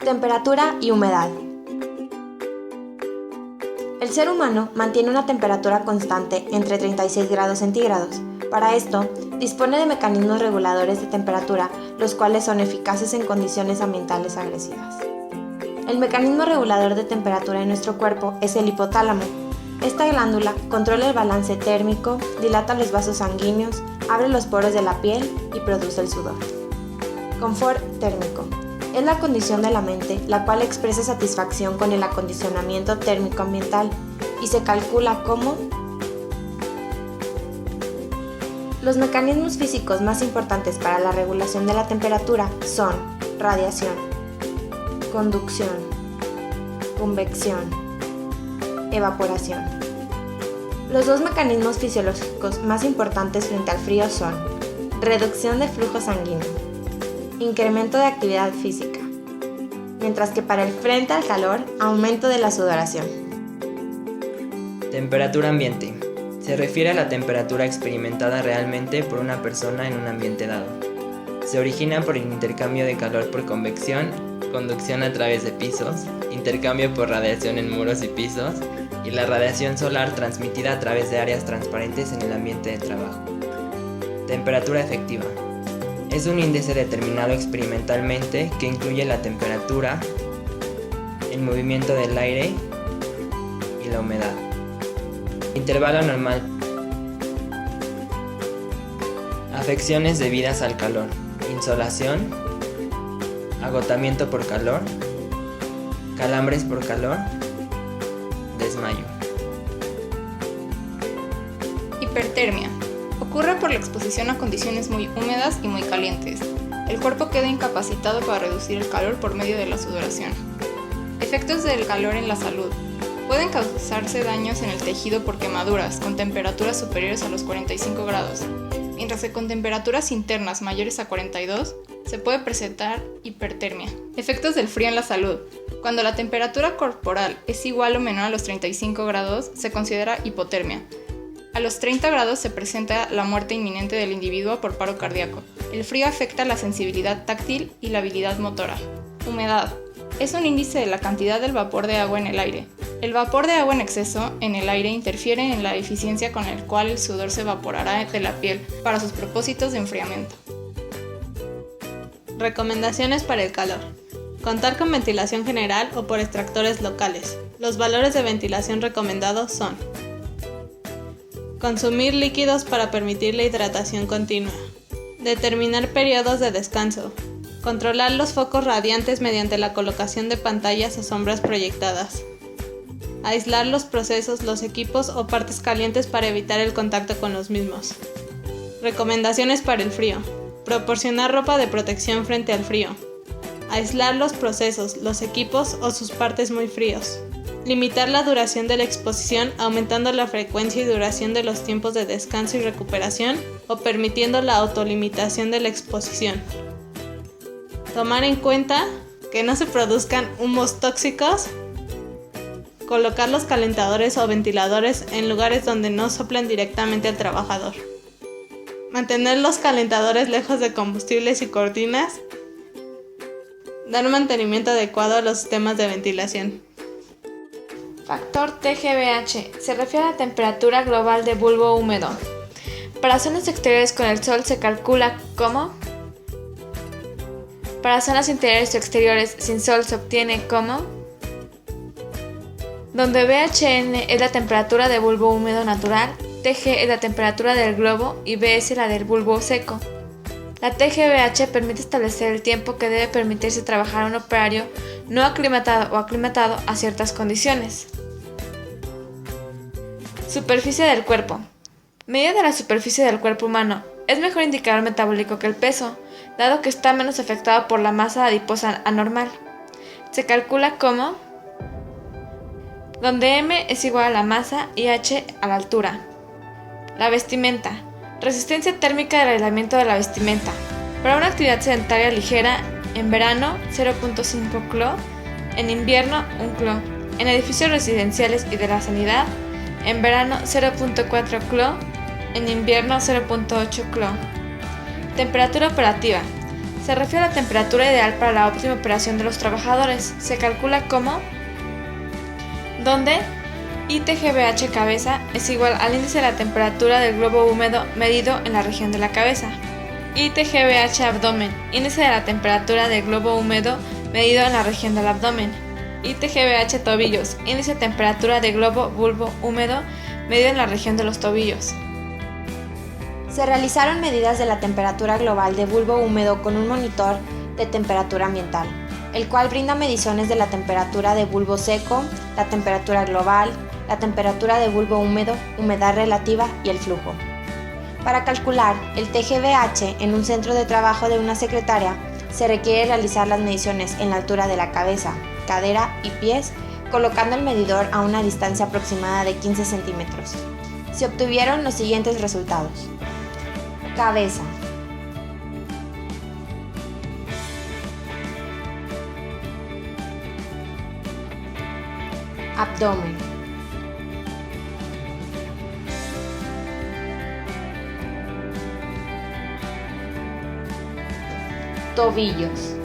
Temperatura y humedad. El ser humano mantiene una temperatura constante entre 36 grados centígrados. Para esto, dispone de mecanismos reguladores de temperatura, los cuales son eficaces en condiciones ambientales agresivas. El mecanismo regulador de temperatura en nuestro cuerpo es el hipotálamo. Esta glándula controla el balance térmico, dilata los vasos sanguíneos, abre los poros de la piel y produce el sudor. Confort térmico. Es la condición de la mente, la cual expresa satisfacción con el acondicionamiento térmico ambiental y se calcula como... Los mecanismos físicos más importantes para la regulación de la temperatura son radiación, conducción, convección, evaporación. Los dos mecanismos fisiológicos más importantes frente al frío son reducción de flujo sanguíneo, incremento de actividad física, mientras que para el frente al calor, aumento de la sudoración. Temperatura ambiente. Se refiere a la temperatura experimentada realmente por una persona en un ambiente dado. Se origina por el intercambio de calor por convección, conducción a través de pisos, intercambio por radiación en muros y pisos, y la radiación solar transmitida a través de áreas transparentes en el ambiente de trabajo. Temperatura efectiva. Es un índice determinado experimentalmente que incluye la temperatura, el movimiento del aire y la humedad. Intervalo normal. Afecciones debidas al calor, insolación, agotamiento por calor, calambres por calor, desmayo. Hipertermia. Ocurre por la exposición a condiciones muy húmedas y muy calientes. El cuerpo queda incapacitado para reducir el calor por medio de la sudoración. Efectos del calor en la salud. Pueden causarse daños en el tejido por quemaduras con temperaturas superiores a los 45 grados, mientras que con temperaturas internas mayores a 42 se puede presentar hipertermia. Efectos del frío en la salud. Cuando la temperatura corporal es igual o menor a los 35 grados, se considera hipotermia. A los 30 grados se presenta la muerte inminente del individuo por paro cardíaco. El frío afecta la sensibilidad táctil y la habilidad motora. Humedad. Es un índice de la cantidad del vapor de agua en el aire. El vapor de agua en exceso en el aire interfiere en la eficiencia con la cual el sudor se evaporará de la piel para sus propósitos de enfriamiento. Recomendaciones para el calor. Contar con ventilación general o por extractores locales. Los valores de ventilación recomendados son: consumir líquidos para permitir la hidratación continua. Determinar periodos de descanso. Controlar los focos radiantes mediante la colocación de pantallas o sombras proyectadas. Aislar los procesos, los equipos o partes calientes para evitar el contacto con los mismos. Recomendaciones para el frío. Proporcionar ropa de protección frente al frío. Aislar los procesos, los equipos o sus partes muy fríos. Limitar la duración de la exposición aumentando la frecuencia y duración de los tiempos de descanso y recuperación o permitiendo la autolimitación de la exposición. Tomar en cuenta que no se produzcan humos tóxicos. Colocar los calentadores o ventiladores en lugares donde no soplen directamente al trabajador. Mantener los calentadores lejos de combustibles y cortinas. Dar mantenimiento adecuado a los sistemas de ventilación. Factor TGVH se refiere a la temperatura global de bulbo húmedo. Para zonas exteriores con el sol se calcula como... Para zonas interiores o exteriores sin sol se obtiene como... Donde VHN es la temperatura de bulbo húmedo natural, TG es la temperatura del globo y BS la del bulbo seco. La TGVH permite establecer el tiempo que debe permitirse trabajar a un operario no aclimatado o aclimatado a ciertas condiciones. Superficie del cuerpo. Medida de la superficie del cuerpo humano. Es mejor indicador metabólico que el peso, dado que está menos afectado por la masa adiposa anormal. Se calcula como... donde M es igual a la masa y H a la altura. La vestimenta. Resistencia térmica del aislamiento de la vestimenta. Para una actividad sedentaria ligera, en verano 0.5 clo, en invierno 1 clo. En edificios residenciales y de la sanidad, en verano 0.4 clo, en invierno 0.8 clo. Temperatura operativa. Se refiere a la temperatura ideal para la óptima operación de los trabajadores. Se calcula como donde ITGBH cabeza es igual al índice de la temperatura del globo húmedo medido en la región de la cabeza. ITGBH abdomen, índice de la temperatura del globo húmedo medido en la región del abdomen. ITGBH tobillos, índice de temperatura del globo bulbo húmedo medido en la región de los tobillos. Se realizaron medidas de la temperatura global de bulbo húmedo con un monitor de temperatura ambiental, el cual brinda mediciones de la temperatura de bulbo seco, la temperatura global, la temperatura de bulbo húmedo, humedad relativa y el flujo. Para calcular el TGBH en un centro de trabajo de una secretaria, se requiere realizar las mediciones en la altura de la cabeza, cadera y pies, colocando el medidor a una distancia aproximada de 15 centímetros. Se obtuvieron los siguientes resultados. Cabeza. Abdomen. Tobillos.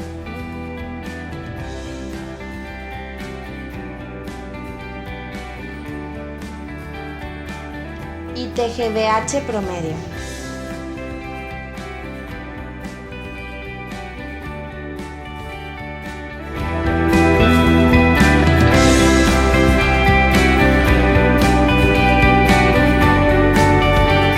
Y TGBH promedio.